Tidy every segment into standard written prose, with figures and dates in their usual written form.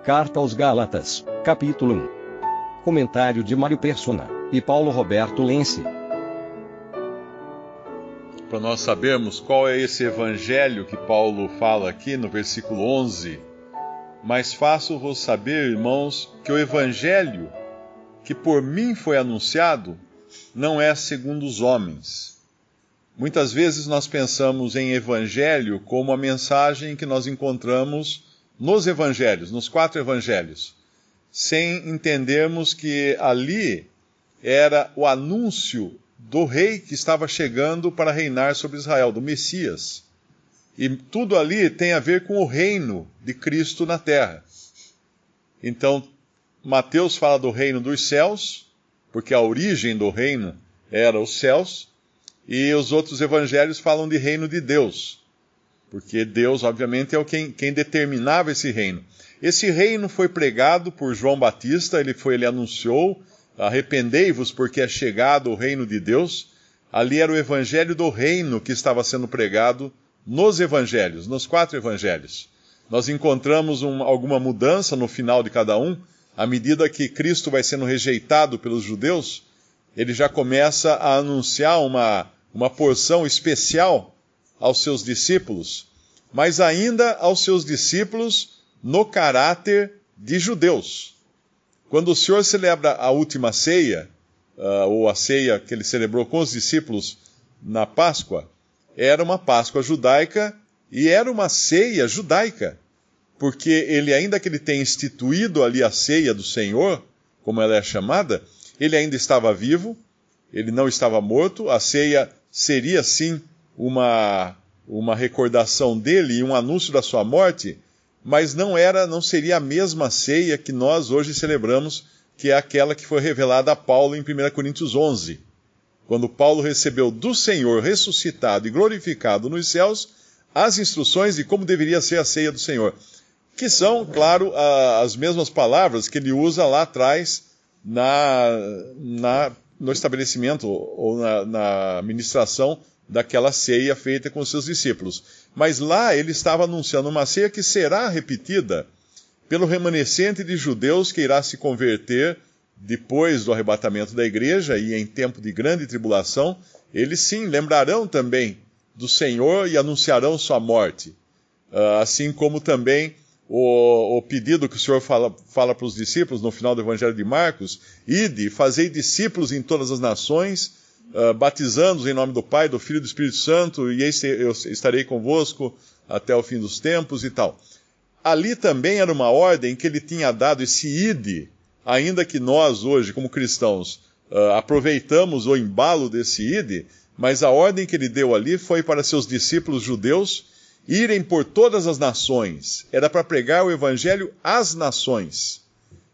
Carta aos Gálatas, capítulo 1. Comentário de Mário Persona e Paulo Roberto Lense. Para nós sabermos qual é esse evangelho que Paulo fala aqui no versículo 11, mais fácil vos saber, irmãos, que o evangelho que por mim foi anunciado não é segundo os homens. Muitas vezes nós pensamos em evangelho como a mensagem que nós encontramos nos evangelhos, nos 4 evangelhos, sem entendermos que ali era o anúncio do rei que estava chegando para reinar sobre Israel, do Messias. E tudo ali tem a ver com o reino de Cristo na terra. Então, Mateus fala do reino dos céus, porque a origem do reino era os céus, e os outros evangelhos falam de reino de Deus, porque Deus, obviamente, é quem determinava esse reino. Esse reino foi pregado por João Batista, ele anunciou: arrependei-vos porque é chegado o reino de Deus. Ali era o evangelho do reino que estava sendo pregado nos evangelhos, nos 4 evangelhos. Nós encontramos alguma mudança no final de cada um. À medida que Cristo vai sendo rejeitado pelos judeus, ele já começa a anunciar uma porção especial aos seus discípulos, mas ainda aos seus discípulos no caráter de judeus. Quando o Senhor celebra a última ceia, ou a ceia que ele celebrou com os discípulos na Páscoa, era uma Páscoa judaica e era uma ceia judaica, porque ele, ainda que ele tenha instituído ali a ceia do Senhor, como ela é chamada, ele ainda estava vivo, ele não estava morto. A ceia seria sim uma recordação dele e um anúncio da sua morte, mas não seria a mesma ceia que nós hoje celebramos, que é aquela que foi revelada a Paulo em 1 Coríntios 11. Quando Paulo recebeu do Senhor ressuscitado e glorificado nos céus as instruções de como deveria ser a ceia do Senhor, que são, claro, as mesmas palavras que ele usa lá atrás no estabelecimento ou na ministração daquela ceia feita com os seus discípulos. Mas lá ele estava anunciando uma ceia que será repetida pelo remanescente de judeus que irá se converter depois do arrebatamento da igreja e em tempo de grande tribulação. Eles sim lembrarão também do Senhor e anunciarão sua morte. Assim como também o pedido que o Senhor fala para os discípulos no final do Evangelho de Marcos: ide, fazei discípulos em todas as nações, batizando-os em nome do Pai, do Filho e do Espírito Santo, e eis eu estarei convosco até o fim dos tempos e tal. Ali também era uma ordem que ele tinha dado, esse ide, ainda que nós hoje, como cristãos, aproveitamos o embalo desse ide, mas a ordem que ele deu ali foi para seus discípulos judeus irem por todas as nações. Era para pregar o evangelho às nações,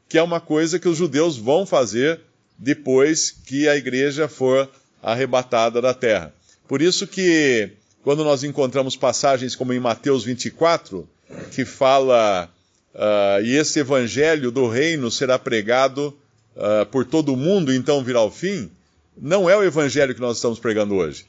que é uma coisa que os judeus vão fazer depois que a igreja for arrebatada da terra. Por isso que, quando nós encontramos passagens como em Mateus 24, que fala, e esse evangelho do reino será pregado por todo o mundo, então virá o fim, não é o evangelho que nós estamos pregando hoje.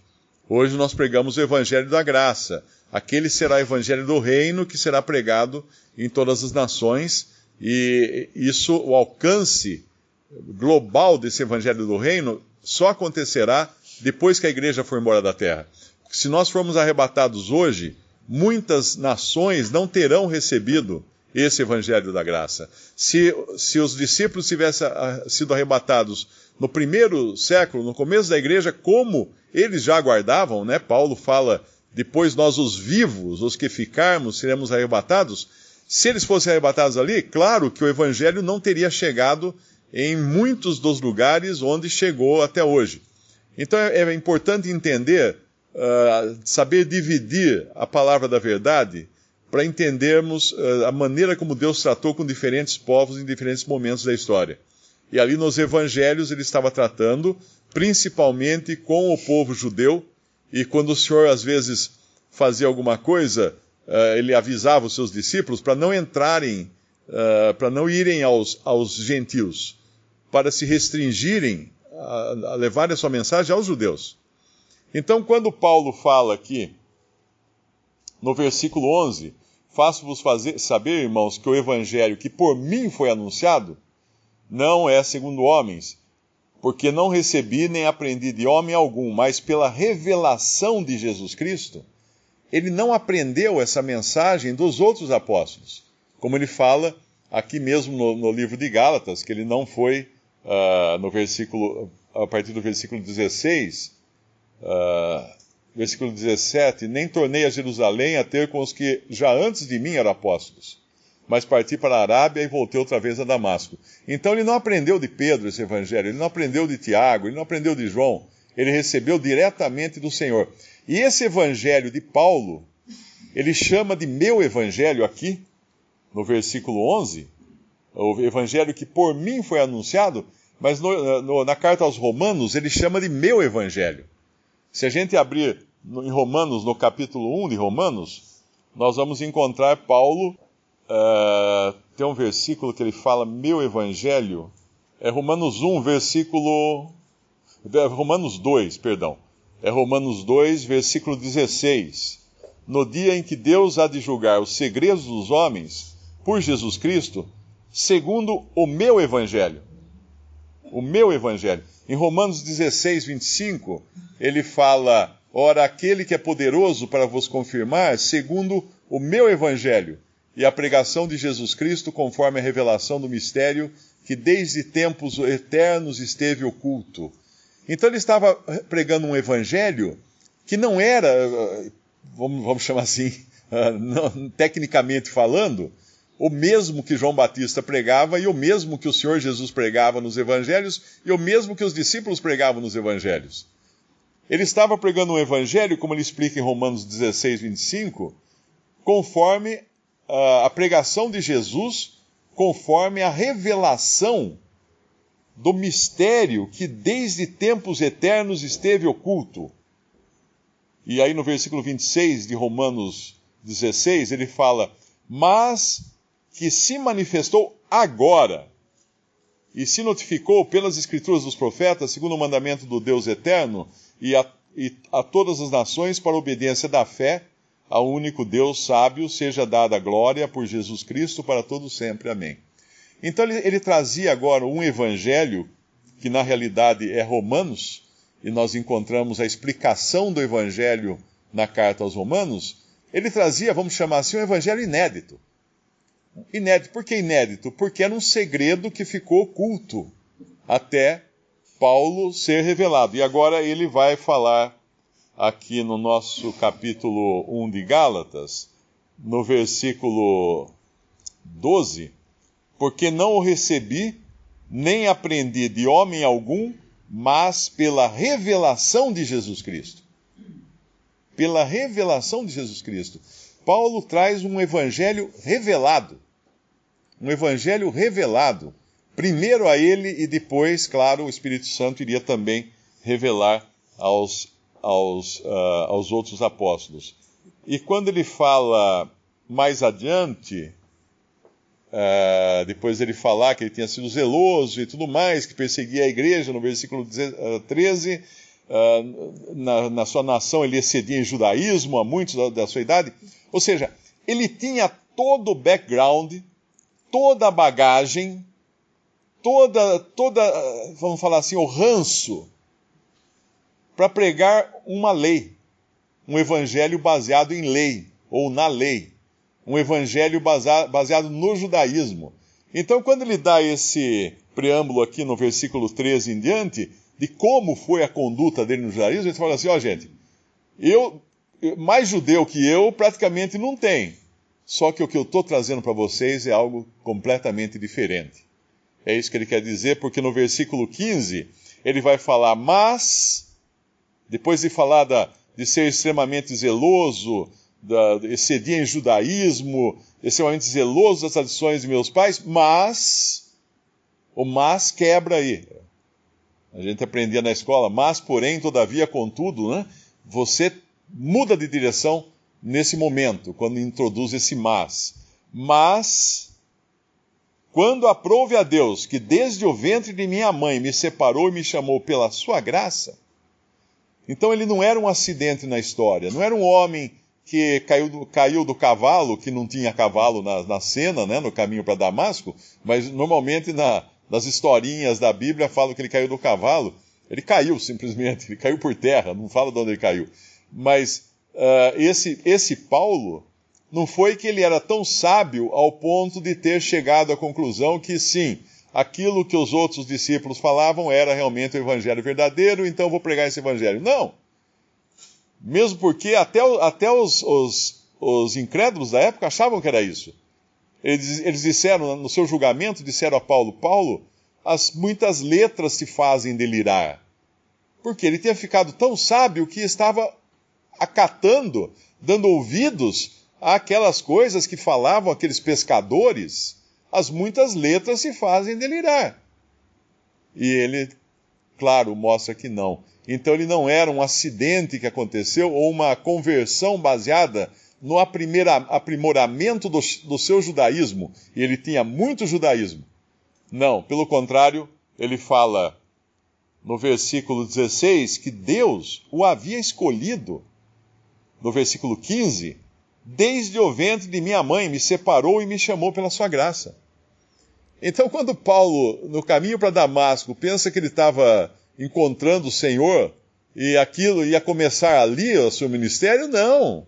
Hoje nós pregamos o evangelho da graça. Aquele será o evangelho do reino que será pregado em todas as nações, e isso, o alcance global desse evangelho do reino só acontecerá depois que a igreja for embora da terra. Se nós formos arrebatados hoje, muitas nações não terão recebido esse evangelho da graça. Se os discípulos tivessem sido arrebatados no primeiro século, no começo da igreja, como eles já aguardavam, né? Paulo fala: depois nós os vivos, os que ficarmos, seremos arrebatados. Se eles fossem arrebatados ali, claro que o evangelho não teria chegado em muitos dos lugares onde chegou até hoje. Então é importante entender, saber dividir a palavra da verdade, para entendermos a maneira como Deus tratou com diferentes povos em diferentes momentos da história. E ali nos evangelhos ele estava tratando principalmente com o povo judeu, e quando o Senhor às vezes fazia alguma coisa, ele avisava os seus discípulos para não entrarem, para não irem aos gentios, para se restringirem a levarem a sua mensagem aos judeus. Então, quando Paulo fala aqui, no versículo 11, faço-vos saber, irmãos, que o evangelho que por mim foi anunciado não é segundo homens, porque não recebi nem aprendi de homem algum, mas pela revelação de Jesus Cristo. Ele não aprendeu essa mensagem dos outros apóstolos, como ele fala aqui mesmo no livro de Gálatas, que ele não foi, a partir do versículo 16, versículo 17, nem tornei a Jerusalém a ter com os que já antes de mim eram apóstolos, mas parti para a Arábia e voltei outra vez a Damasco. Então ele não aprendeu de Pedro esse evangelho, ele não aprendeu de Tiago, ele não aprendeu de João, ele recebeu diretamente do Senhor. E esse evangelho de Paulo, ele chama de meu evangelho aqui, no versículo 11, o evangelho que por mim foi anunciado, mas na carta aos Romanos ele chama de meu evangelho. Se a gente abrir em Romanos, no capítulo 1 de Romanos, nós vamos encontrar Paulo, tem um versículo que ele fala meu evangelho, é Romanos 2, perdão. É Romanos 2, versículo 16. No dia em que Deus há de julgar os segredos dos homens, por Jesus Cristo, segundo o meu evangelho. O meu evangelho. Em Romanos 16, 25, ele fala, ora, aquele que é poderoso para vos confirmar, segundo o meu evangelho, e a pregação de Jesus Cristo, conforme a revelação do mistério, que desde tempos eternos esteve oculto. Então ele estava pregando um evangelho que não era, vamos chamar assim, tecnicamente falando, o mesmo que João Batista pregava e o mesmo que o Senhor Jesus pregava nos evangelhos e o mesmo que os discípulos pregavam nos evangelhos. Ele estava pregando um evangelho, como ele explica em Romanos 16, 25, conforme a pregação de Jesus, conforme a revelação do mistério que desde tempos eternos esteve oculto. E aí no versículo 26 de Romanos 16, ele fala, mas que se manifestou agora e se notificou pelas escrituras dos profetas, segundo o mandamento do Deus eterno, e a todas as nações para a obediência da fé, ao único Deus sábio, seja dada a glória por Jesus Cristo para todos sempre. Amém. Então ele trazia agora um evangelho, que na realidade é Romanos, e nós encontramos a explicação do evangelho na carta aos Romanos. Ele trazia, vamos chamar assim, um evangelho inédito. Inédito. Por que inédito? Porque era um segredo que ficou oculto até Paulo ser revelado. E agora ele vai falar aqui no nosso capítulo 1 de Gálatas, no versículo 12, porque não o recebi, nem aprendi de homem algum, mas pela revelação de Jesus Cristo. Pela revelação de Jesus Cristo. Paulo traz um evangelho revelado. Um evangelho revelado. Primeiro a ele e depois, claro, o Espírito Santo iria também revelar aos outros apóstolos. E quando ele fala mais adiante, depois ele falar que ele tinha sido zeloso e tudo mais, que perseguia a igreja, no versículo 13, na sua nação ele excedia em judaísmo a muitos da sua idade. Ou seja, ele tinha todo o background, toda a bagagem, vamos falar assim, o ranço, para pregar uma lei, um evangelho baseado em lei, ou na lei, um evangelho baseado no judaísmo. Então, quando ele dá esse preâmbulo aqui no versículo 13 em diante, de como foi a conduta dele no judaísmo, ele fala assim, gente, mais judeu que eu praticamente não tem, só que o que eu estou trazendo para vocês é algo completamente diferente. É isso que ele quer dizer, porque no versículo 15, ele vai falar, mas, depois de falar de ser extremamente zeloso, excedia em judaísmo, extremamente zeloso das tradições de meus pais, mas, o mas quebra aí. A gente aprendia na escola, mas, porém, todavia, contudo, né? Você muda de direção nesse momento, quando introduz esse mas. Mas, quando aprouve a Deus, que desde o ventre de minha mãe me separou e me chamou pela sua graça. Então ele não era um acidente na história, não era um homem que caiu do cavalo, que não tinha cavalo na cena, né, no caminho para Damasco, mas normalmente nas historinhas da Bíblia falam que ele caiu do cavalo. Ele caiu simplesmente, ele caiu por terra, não fala de onde ele caiu. Mas esse Paulo, não foi que ele era tão sábio ao ponto de ter chegado à conclusão que sim, aquilo que os outros discípulos falavam era realmente o evangelho verdadeiro, então eu vou pregar esse evangelho. Não! Mesmo porque até os incrédulos da época achavam que era isso. Eles disseram, no seu julgamento, disseram a Paulo, Paulo, muitas letras te fazem delirar. Porque ele tinha ficado tão sábio que estava acatando, dando ouvidos àquelas coisas que falavam aqueles pescadores. As muitas letras se fazem delirar. E ele, claro, mostra que não. Então ele não era um acidente que aconteceu ou uma conversão baseada no aprimoramento do seu judaísmo. E ele tinha muito judaísmo. Não, pelo contrário, ele fala no versículo 16 que Deus o havia escolhido. No versículo 15, desde o ventre de minha mãe me separou e me chamou pela sua graça. Então, quando Paulo, no caminho para Damasco, pensa que ele estava encontrando o Senhor e aquilo ia começar ali o seu ministério, não.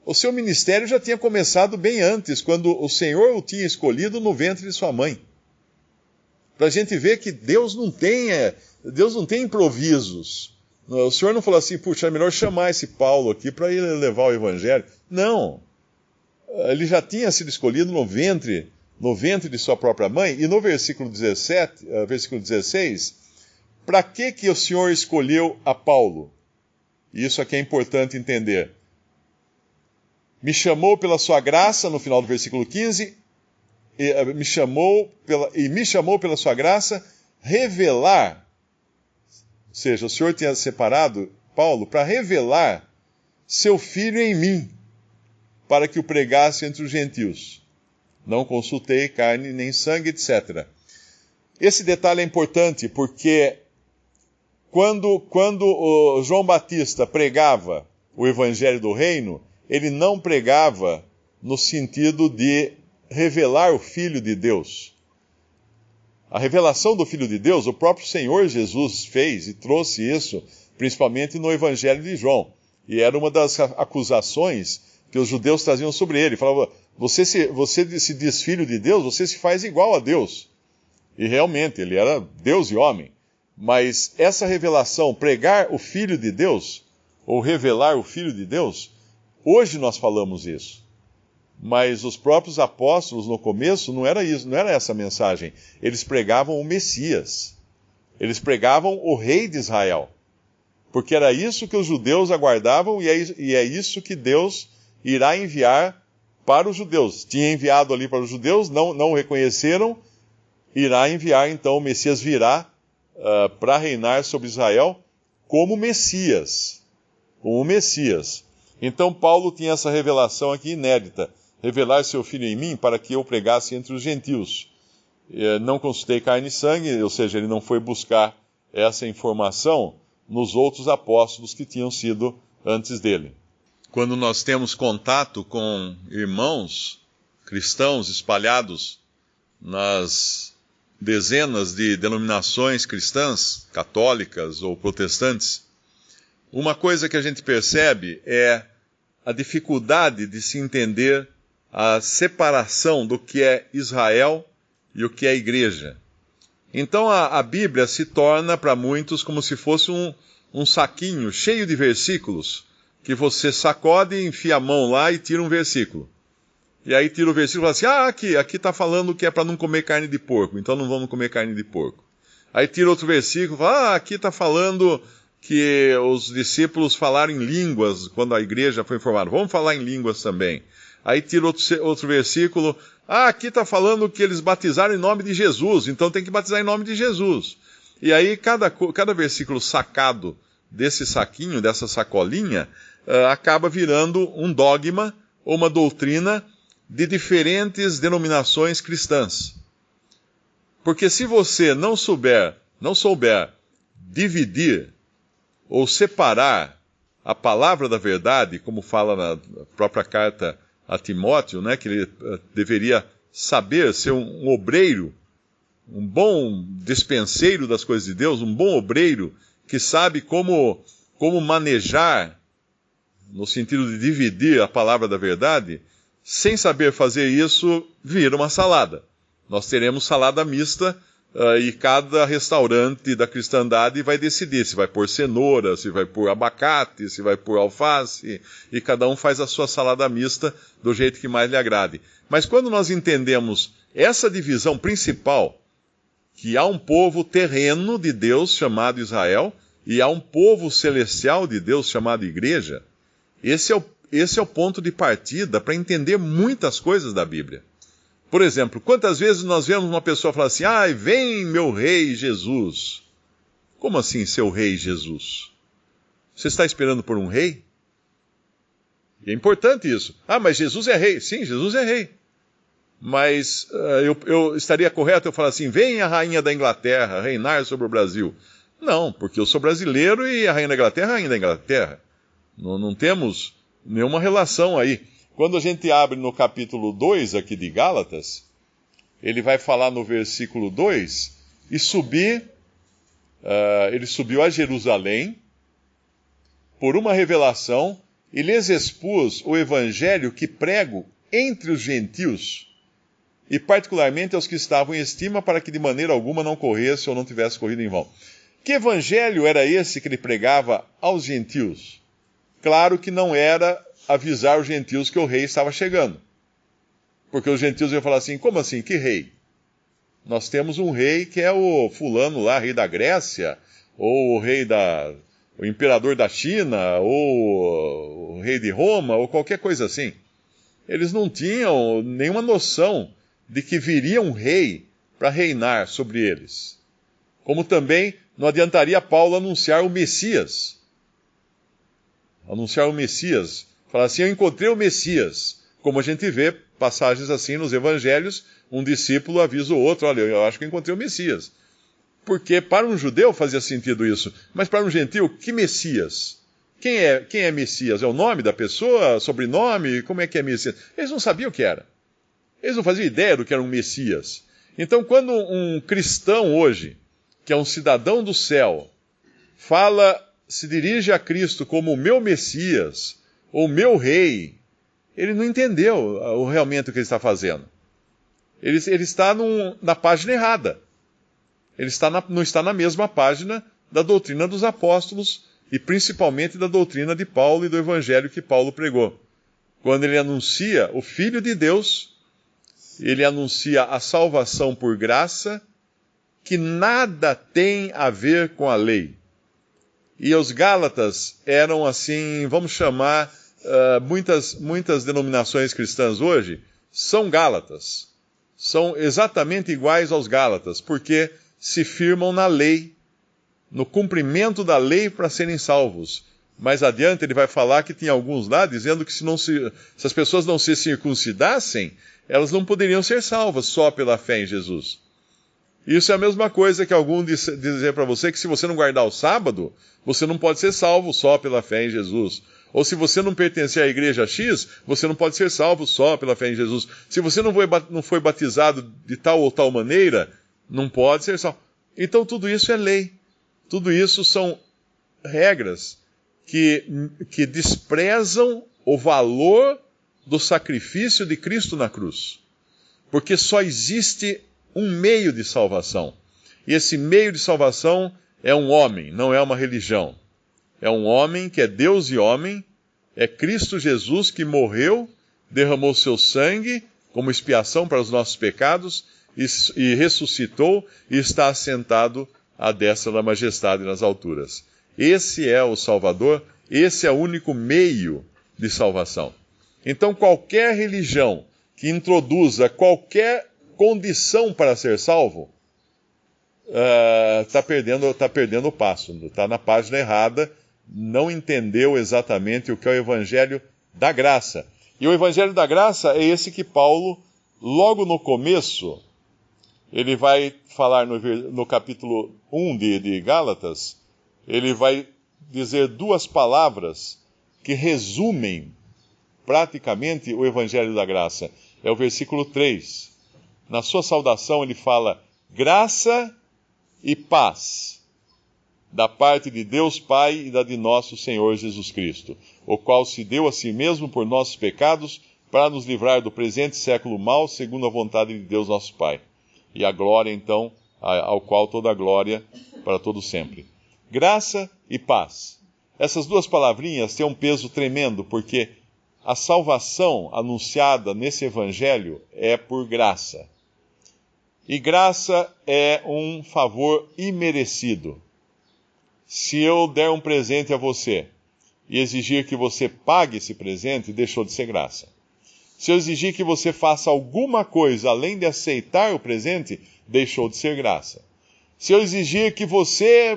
O seu ministério já tinha começado bem antes, quando o Senhor o tinha escolhido no ventre de sua mãe. Para a gente ver que Deus não tem improvisos. O Senhor não falou assim, puxa, é melhor chamar esse Paulo aqui para ele levar o evangelho. Não. Ele já tinha sido escolhido no ventre de sua própria mãe. E no versículo 16, para que o Senhor escolheu a Paulo? Isso aqui é importante entender. Me chamou pela sua graça, no final do versículo 15, me chamou pela sua graça, revelar. Ou seja, o Senhor tinha separado Paulo para revelar seu Filho em mim, para que o pregasse entre os gentios. Não consultei carne nem sangue, etc. Esse detalhe é importante porque quando o João Batista pregava o Evangelho do Reino, ele não pregava no sentido de revelar o Filho de Deus. A revelação do Filho de Deus, o próprio Senhor Jesus fez e trouxe isso, principalmente no Evangelho de João. E era uma das acusações que os judeus traziam sobre ele. Falavam, você se diz filho de Deus, você se faz igual a Deus. E realmente, ele era Deus e homem. Mas essa revelação, pregar o Filho de Deus, ou revelar o Filho de Deus, hoje nós falamos isso. Mas os próprios apóstolos no começo não era isso, não era essa a mensagem. Eles pregavam o Messias. Eles pregavam o Rei de Israel. Porque era isso que os judeus aguardavam e é isso que Deus irá enviar para os judeus. Tinha enviado ali para os judeus, não o reconheceram, irá enviar, então o Messias virá para reinar sobre Israel como Messias. Como Messias. Então Paulo tinha essa revelação aqui inédita. Revelar seu Filho em mim para que eu pregasse entre os gentios. Não consultei carne e sangue, ou seja, ele não foi buscar essa informação nos outros apóstolos que tinham sido antes dele. Quando nós temos contato com irmãos cristãos espalhados nas dezenas de denominações cristãs, católicas ou protestantes, uma coisa que a gente percebe é a dificuldade de se entender a separação do que é Israel e o que é igreja. Então a Bíblia se torna para muitos como se fosse um saquinho cheio de versículos que você sacode, enfia a mão lá e tira um versículo. E aí tira o versículo e fala assim, aqui está falando que é para não comer carne de porco, então não vamos comer carne de porco. Aí tira outro versículo e fala, aqui está falando que os discípulos falaram em línguas quando a igreja foi formada, vamos falar em línguas também. Aí tira outro versículo, aqui está falando que eles batizaram em nome de Jesus, então tem que batizar em nome de Jesus. E aí cada versículo sacado desse saquinho, dessa sacolinha, acaba virando um dogma ou uma doutrina de diferentes denominações cristãs. Porque se você não souber dividir ou separar a palavra da verdade, como fala na própria carta a Timóteo, né, que ele deveria saber ser um obreiro, um bom despenseiro das coisas de Deus, um bom obreiro que sabe como manejar, no sentido de dividir a palavra da verdade. Sem saber fazer isso, vira uma salada. Nós teremos salada mista, e cada restaurante da cristandade vai decidir se vai pôr cenoura, se vai pôr abacate, se vai pôr alface, e cada um faz a sua salada mista do jeito que mais lhe agrade. Mas quando nós entendemos essa divisão principal, que há um povo terreno de Deus chamado Israel, e há um povo celestial de Deus chamado Igreja, esse é o ponto de partida para entender muitas coisas da Bíblia. Por exemplo, quantas vezes nós vemos uma pessoa falar assim: "Ai, vem meu rei Jesus." Como assim, seu rei Jesus? Você está esperando por um rei? E é importante isso. Ah, mas Jesus é rei. Sim, Jesus é rei. Mas eu estaria correto eu falar assim: "Vem a rainha da Inglaterra reinar sobre o Brasil." Não, porque eu sou brasileiro e a rainha da Inglaterra é a rainha da Inglaterra. Não temos nenhuma relação aí. Quando a gente abre no capítulo 2 aqui de Gálatas, ele vai falar no versículo 2, ele subiu a Jerusalém por uma revelação e lhes expôs o evangelho que prego entre os gentios, e particularmente aos que estavam em estima, para que de maneira alguma não corresse ou não tivesse corrido em vão. Que evangelho era esse que ele pregava aos gentios? Claro que não era avisar os gentios que o rei estava chegando. Porque os gentios iam falar assim: "Como assim? Que rei? Nós temos um rei que é o fulano lá, rei da Grécia, ou o imperador da China, ou o rei de Roma, ou qualquer coisa assim." Eles não tinham nenhuma noção de que viria um rei para reinar sobre eles. Como também não adiantaria Paulo anunciar o Messias. Falar assim: "Eu encontrei o Messias." Como a gente vê passagens assim nos evangelhos, um discípulo avisa o outro: "Olha, eu acho que eu encontrei o Messias." Porque para um judeu fazia sentido isso. Mas para um gentil, que Messias? Quem é Messias? É o nome da pessoa? Sobrenome? Como é que é Messias? Eles não sabiam o que era. Eles não faziam ideia do que era um Messias. Então, quando um cristão hoje, que é um cidadão do céu, se dirige a Cristo como o meu Messias, ou meu rei, ele não entendeu realmente o que ele está fazendo. Ele está na página errada. Ele não está na mesma página da doutrina dos apóstolos, e principalmente da doutrina de Paulo e do evangelho que Paulo pregou. Quando ele anuncia o Filho de Deus, ele anuncia a salvação por graça, que nada tem a ver com a lei. E os Gálatas eram assim, vamos chamar, muitas denominações cristãs hoje são Gálatas. São exatamente iguais aos Gálatas, porque se firmam na lei, no cumprimento da lei para serem salvos. Mais adiante ele vai falar que tinha alguns lá dizendo que se as pessoas não se circuncidassem, elas não poderiam ser salvas só pela fé em Jesus. Isso é a mesma coisa que algum dizer para você que se você não guardar o sábado, você não pode ser salvo só pela fé em Jesus. Ou se você não pertencer à igreja X, você não pode ser salvo só pela fé em Jesus. Se você não foi batizado de tal ou tal maneira, não pode ser salvo. Então tudo isso é lei. Tudo isso são regras que desprezam o valor do sacrifício de Cristo na cruz. Porque só existe um meio de salvação. E esse meio de salvação é um homem, não é uma religião. É um homem que é Deus e homem, é Cristo Jesus que morreu, derramou seu sangue como expiação para os nossos pecados e ressuscitou e está assentado à destra da majestade nas alturas. Esse é o Salvador, esse é o único meio de salvação. Então qualquer religião que introduza qualquer condição para ser salvo, está perdendo o passo, está na página errada, não entendeu exatamente o que é o Evangelho da Graça. E o Evangelho da Graça é esse que Paulo, logo no começo, ele vai falar no capítulo 1 de Gálatas, ele vai dizer duas palavras que resumem praticamente o Evangelho da Graça. É o versículo 3. Na sua saudação ele fala: graça e paz da parte de Deus Pai e da de nosso Senhor Jesus Cristo, o qual se deu a si mesmo por nossos pecados, para nos livrar do presente século mau, segundo a vontade de Deus nosso Pai. E a glória, então, ao qual toda a glória para todo sempre. Graça e paz. Essas duas palavrinhas têm um peso tremendo, porque a salvação anunciada nesse Evangelho é por graça. E graça é um favor imerecido. Se eu der um presente a você e exigir que você pague esse presente, deixou de ser graça. Se eu exigir que você faça alguma coisa além de aceitar o presente, deixou de ser graça. Se eu exigir que você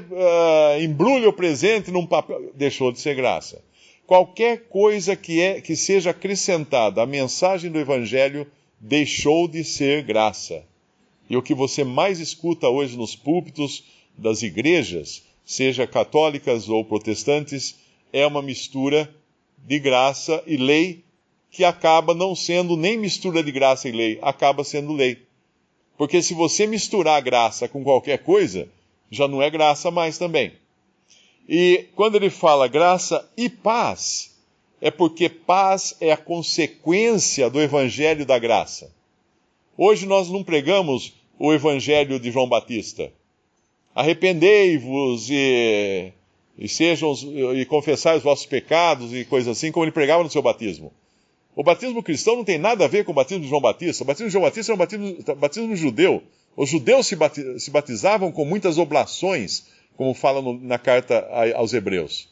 embrulhe o presente num papel, deixou de ser graça. Qualquer coisa que seja acrescentada à mensagem do Evangelho deixou de ser graça. E o que você mais escuta hoje nos púlpitos das igrejas, seja católicas ou protestantes, é uma mistura de graça e lei, que acaba não sendo nem mistura de graça e lei, acaba sendo lei. Porque se você misturar graça com qualquer coisa, já não é graça mais também. E quando ele fala graça e paz, é porque paz é a consequência do Evangelho da graça. Hoje nós não pregamos o Evangelho de João Batista. Arrependei-vos e confessai os vossos pecados e coisas assim, como ele pregava no seu batismo. O batismo cristão não tem nada a ver com o batismo de João Batista. O batismo de João Batista é um batismo judeu. Os judeus se batizavam com muitas oblações, como fala na carta aos Hebreus.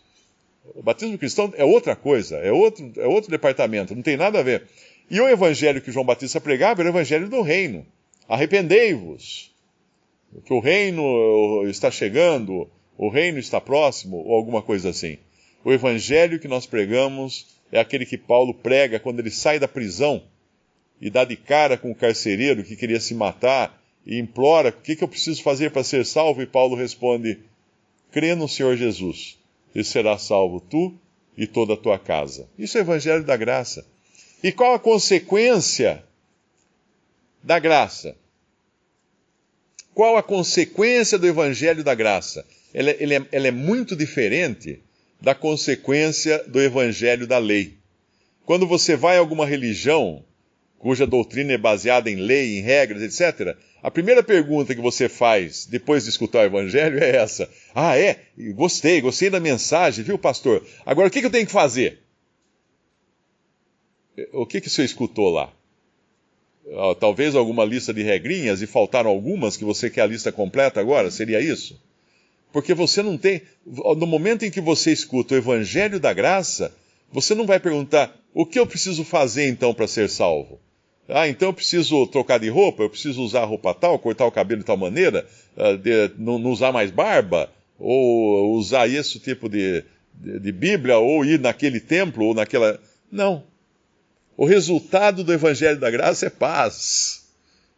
O batismo cristão é outra coisa, é outro departamento, não tem nada a ver. E o evangelho que João Batista pregava era o evangelho do reino. Arrependei-vos, que o reino está chegando, o reino está próximo, ou alguma coisa assim. O evangelho que nós pregamos é aquele que Paulo prega quando ele sai da prisão e dá de cara com o carcereiro que queria se matar e implora: o que eu preciso fazer para ser salvo? E Paulo responde: crê no Senhor Jesus e serás salvo tu e toda a tua casa. Isso é o evangelho da graça. E qual a consequência da graça? Qual a consequência do evangelho da graça? Ela é muito diferente da consequência do evangelho da lei. Quando você vai a alguma religião cuja doutrina é baseada em lei, em regras, etc., a primeira pergunta que você faz depois de escutar o evangelho é essa: ah, é? Gostei da mensagem, viu, pastor? Agora, o que eu tenho que fazer? O que você escutou lá? Talvez alguma lista de regrinhas e faltaram algumas que você quer a lista completa agora? Seria isso? Porque você não tem... No momento em que você escuta o evangelho da graça, você não vai perguntar: o que eu preciso fazer então para ser salvo? Ah, então eu preciso trocar de roupa, eu preciso usar roupa tal, cortar o cabelo de tal maneira, não usar mais barba, ou usar esse tipo de Bíblia, ou ir naquele templo, ou naquela... Não. O resultado do evangelho da graça é paz.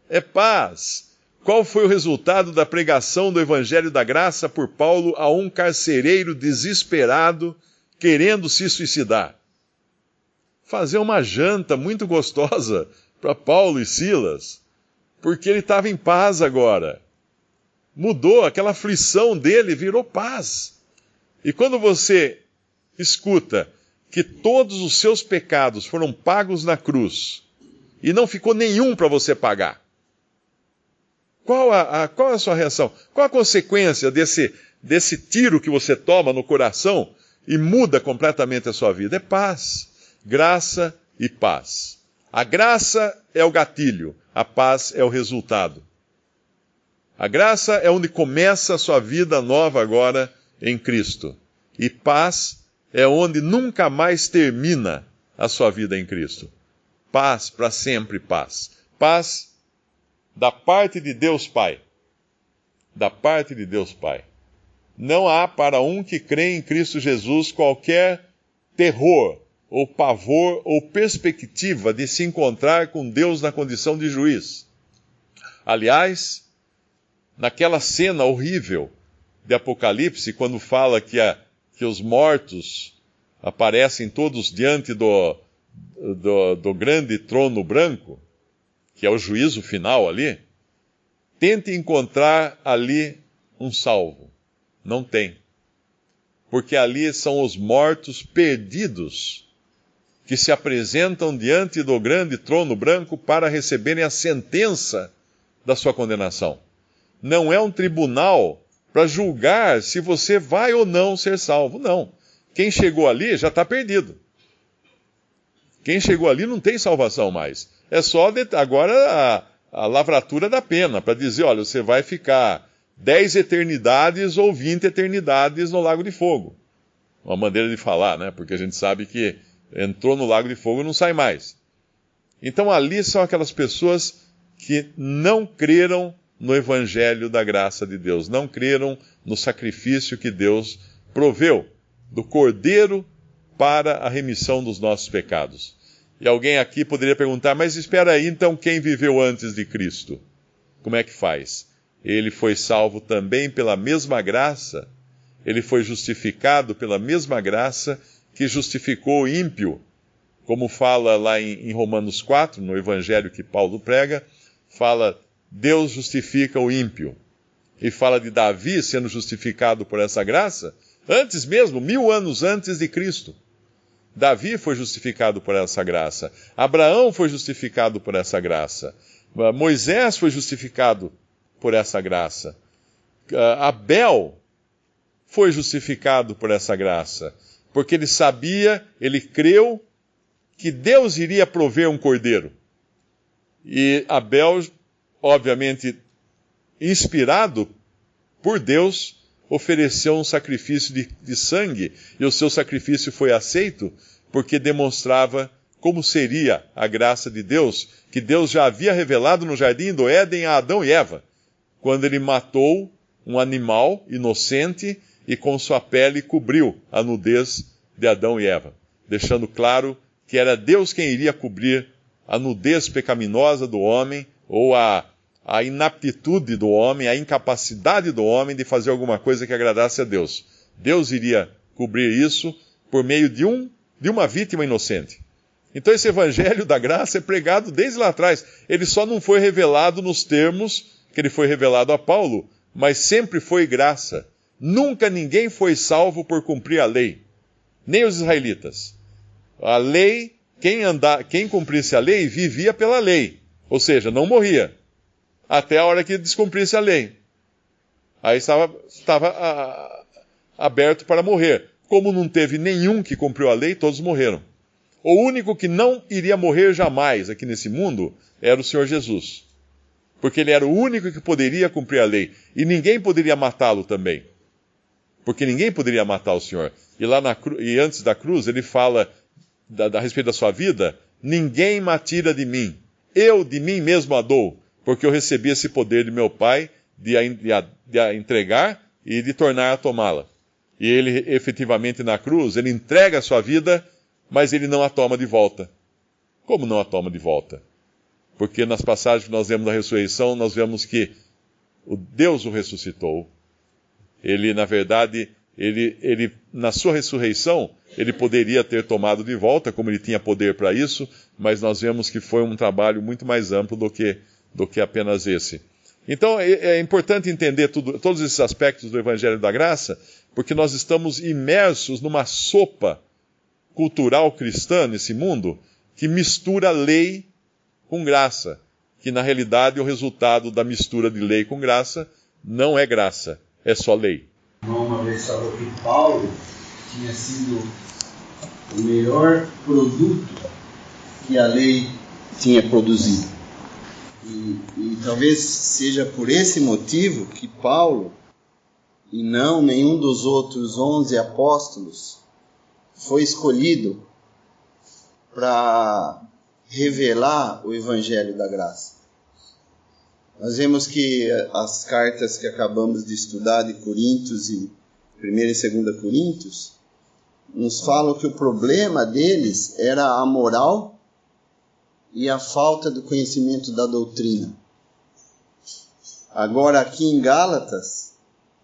É paz. Qual foi o resultado da pregação do evangelho da graça por Paulo a um carcereiro desesperado querendo se suicidar? Fazer uma janta muito gostosa para Paulo e Silas, porque ele estava em paz agora. Mudou, aquela aflição dele virou paz. E quando você escuta que todos os seus pecados foram pagos na cruz e não ficou nenhum para você pagar, qual a sua reação? Qual a consequência desse tiro que você toma no coração e muda completamente a sua vida? É paz, graça e paz. A graça é o gatilho, a paz é o resultado. A graça é onde começa a sua vida nova agora em Cristo. E paz é onde nunca mais termina a sua vida em Cristo. Paz, para sempre paz. Paz da parte de Deus Pai. Da parte de Deus Pai. Não há para um que crê em Cristo Jesus qualquer terror, ou pavor, ou perspectiva de se encontrar com Deus na condição de juiz. Aliás, naquela cena horrível de Apocalipse, quando fala que que os mortos aparecem todos diante do grande trono branco, que é o juízo final ali, tente encontrar ali um salvo. Não tem. Porque ali são os mortos perdidos que se apresentam diante do grande trono branco para receberem a sentença da sua condenação. Não é um tribunal para julgar se você vai ou não ser salvo. Não. Quem chegou ali já está perdido. Quem chegou ali não tem salvação mais. É só agora a lavratura da pena, para dizer, olha, você vai ficar 10 eternidades ou 20 eternidades no lago de fogo. Uma maneira de falar, né? Porque a gente sabe que entrou no lago de fogo e não sai mais. Então ali são aquelas pessoas que não creram no evangelho da graça de Deus, não creram no sacrifício que Deus proveu do Cordeiro para a remissão dos nossos pecados. E alguém aqui poderia perguntar, mas espera aí, então quem viveu antes de Cristo? Como é que faz? Ele foi salvo também pela mesma graça, ele foi justificado pela mesma graça que justificou o ímpio, como fala lá em Romanos 4, no evangelho que Paulo prega, fala, Deus justifica o ímpio. E fala de Davi sendo justificado por essa graça, antes mesmo, 1000 anos antes de Cristo. Davi foi justificado por essa graça. Abraão foi justificado por essa graça. Moisés foi justificado por essa graça. Abel foi justificado por essa graça. Porque ele sabia, ele creu que Deus iria prover um cordeiro. E Abel, obviamente, inspirado por Deus, ofereceu um sacrifício de sangue, e o seu sacrifício foi aceito, porque demonstrava como seria a graça de Deus, que Deus já havia revelado no jardim do Éden a Adão e Eva, quando ele matou um animal inocente e com sua pele cobriu a nudez de Adão e Eva, deixando claro que era Deus quem iria cobrir a nudez pecaminosa do homem, ou a inaptitude do homem, a incapacidade do homem de fazer alguma coisa que agradasse a Deus. Deus iria cobrir isso por meio de uma vítima inocente. Então esse evangelho da graça é pregado desde lá atrás. Ele só não foi revelado nos termos que ele foi revelado a Paulo, mas sempre foi graça. Nunca ninguém foi salvo por cumprir a lei. Nem os israelitas. A lei, quem cumprisse a lei, vivia pela lei. Ou seja, não morria. Até a hora que descumprisse a lei. Aí estava aberto para morrer. Como não teve nenhum que cumpriu a lei, todos morreram. O único que não iria morrer jamais aqui nesse mundo era o Senhor Jesus. Porque ele era o único que poderia cumprir a lei. E ninguém poderia matá-lo também. Porque ninguém poderia matar o Senhor. E lá e antes da cruz, ele fala a respeito da sua vida, ninguém me tira de mim. Eu de mim mesmo a dou. Porque eu recebi esse poder de meu Pai de a entregar e de tornar a tomá-la. E ele, efetivamente, na cruz, ele entrega a sua vida, mas ele não a toma de volta. Como não a toma de volta? Porque nas passagens que nós vemos da ressurreição, nós vemos que o Deus o ressuscitou. Ele, na verdade, ele na sua ressurreição, ele poderia ter tomado de volta, como ele tinha poder para isso, mas nós vemos que foi um trabalho muito mais amplo do que apenas esse. Então é importante entender todos esses aspectos do Evangelho da Graça, porque nós estamos imersos numa sopa cultural cristã nesse mundo que mistura lei com graça, que na realidade o resultado da mistura de lei com graça não é graça, é só lei. Uma vez falou que Paulo tinha sido o melhor produto que a lei tinha produzido. E talvez seja por esse motivo que Paulo, e não nenhum dos outros 11 apóstolos, foi escolhido para revelar o Evangelho da Graça. Nós vemos que as cartas que acabamos de estudar de Coríntios e 1 e 2 Coríntios nos falam que o problema deles era a moral e a falta do conhecimento da doutrina. Agora aqui em Gálatas,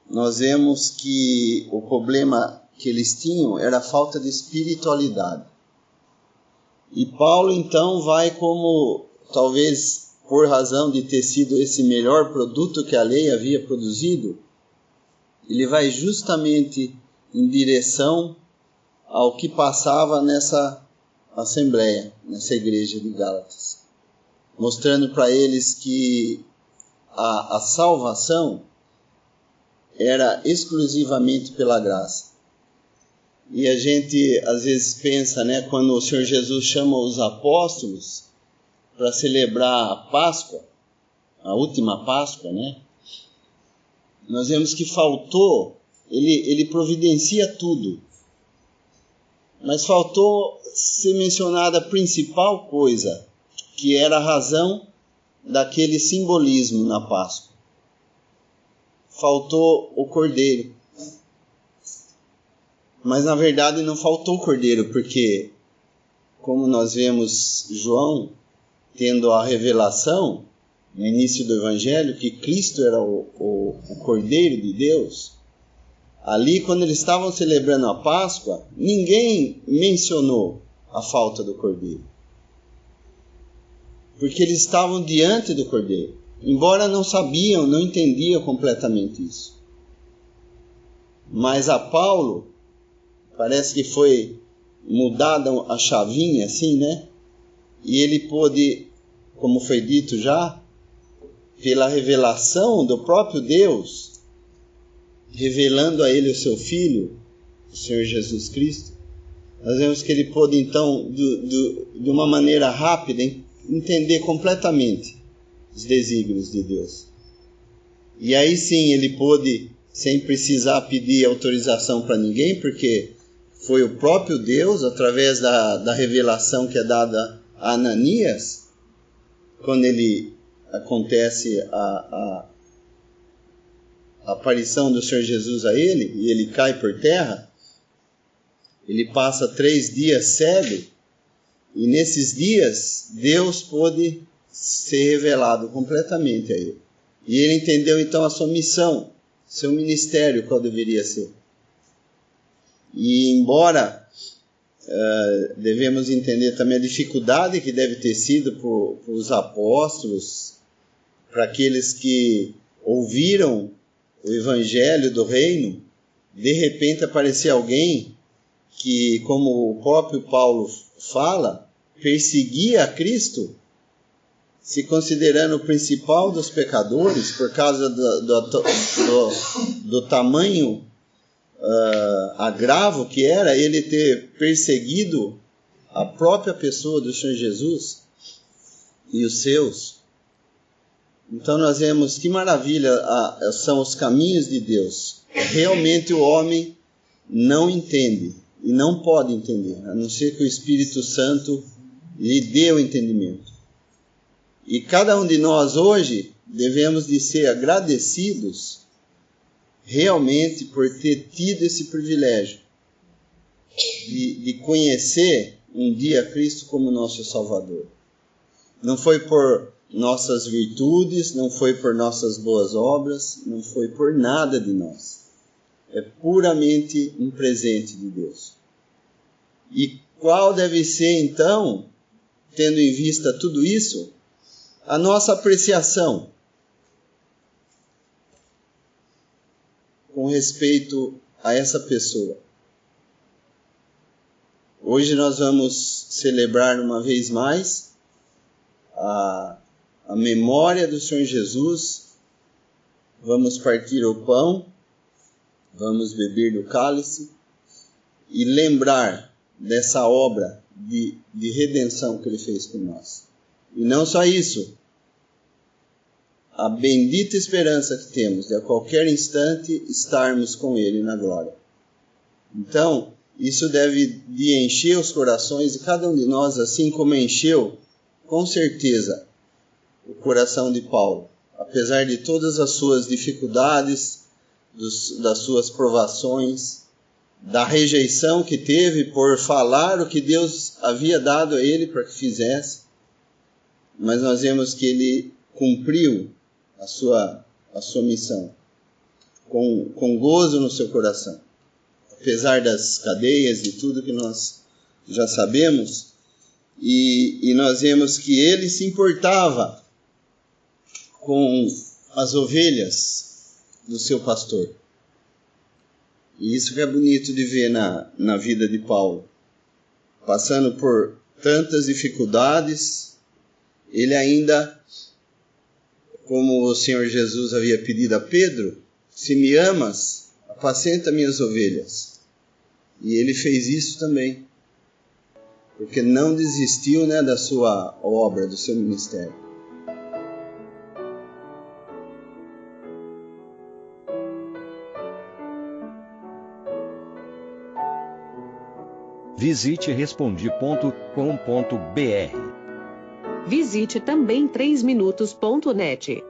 nós vemos que o problema que eles tinham era a falta de espiritualidade. E Paulo então vai, como talvez por razão de ter sido esse melhor produto que a lei havia produzido, ele vai justamente em direção ao que passava nessa assembleia, nessa igreja de Gálatas, mostrando para eles que a salvação era exclusivamente pela graça. E a gente às vezes pensa, quando o Senhor Jesus chama os apóstolos para celebrar a Páscoa, a última Páscoa, nós vemos que faltou, ele providencia tudo, mas faltou ser mencionada a principal coisa, que era a razão daquele simbolismo na Páscoa. Faltou o cordeiro. Mas na verdade não faltou o cordeiro, porque como nós vemos João tendo a revelação no início do Evangelho, que Cristo era o Cordeiro de Deus, ali quando eles estavam celebrando a Páscoa, ninguém mencionou a falta do Cordeiro. Porque eles estavam diante do Cordeiro, embora não sabiam, não entendiam completamente isso. Mas a Paulo, parece que foi mudada a chavinha assim, E ele pôde, como foi dito já, pela revelação do próprio Deus, revelando a ele o seu Filho, o Senhor Jesus Cristo, nós vemos que ele pôde então, de uma maneira rápida, entender completamente os desígnios de Deus. E aí sim ele pôde, sem precisar pedir autorização para ninguém, porque foi o próprio Deus, através da revelação que é dada a Ananias, quando acontece a aparição do Senhor Jesus a ele, e ele cai por terra, ele passa 3 dias cego, e nesses dias Deus pôde ser revelado completamente a ele. E ele entendeu então a sua missão, seu ministério, qual deveria ser. E embora devemos entender também a dificuldade que deve ter sido para os apóstolos, para aqueles que ouviram o evangelho do reino, de repente aparecer alguém que, como o próprio Paulo fala, perseguia a Cristo, se considerando o principal dos pecadores, por causa do tamanho agravo que era ele ter perseguido a própria pessoa do Senhor Jesus e os seus. Então nós vemos que maravilha são os caminhos de Deus. Realmente o homem não entende e não pode entender, a não ser que o Espírito Santo lhe dê o entendimento. E cada um de nós hoje devemos de ser agradecidos realmente por ter tido esse privilégio de conhecer um dia Cristo como nosso Salvador. Não foi por nossas virtudes, não foi por nossas boas obras, não foi por nada de nós. É puramente um presente de Deus. E qual deve ser então, tendo em vista tudo isso, a nossa apreciação com respeito a essa pessoa? Hoje nós vamos celebrar uma vez mais a memória do Senhor Jesus. Vamos partir o pão, vamos beber do cálice e lembrar dessa obra de redenção que Ele fez por nós. E não só isso, a bendita esperança que temos de a qualquer instante estarmos com Ele na glória. Então, isso deve de encher os corações de cada um de nós, assim como encheu, com certeza, o coração de Paulo. Apesar de todas as suas dificuldades, das suas provações, da rejeição que teve por falar o que Deus havia dado a ele para que fizesse, mas nós vemos que ele cumpriu a sua missão com gozo no seu coração. apesar das cadeias e tudo que nós já sabemos, e nós vemos que ele se importava com as ovelhas do seu pastor. E isso que é bonito de ver na vida de Paulo. Passando por tantas dificuldades, ele ainda, como o Senhor Jesus havia pedido a Pedro, se me amas, apacenta minhas ovelhas. E ele fez isso também, porque não desistiu, da sua obra, do seu ministério. Visite Respondi.com.br. Visite também 3minutos.net.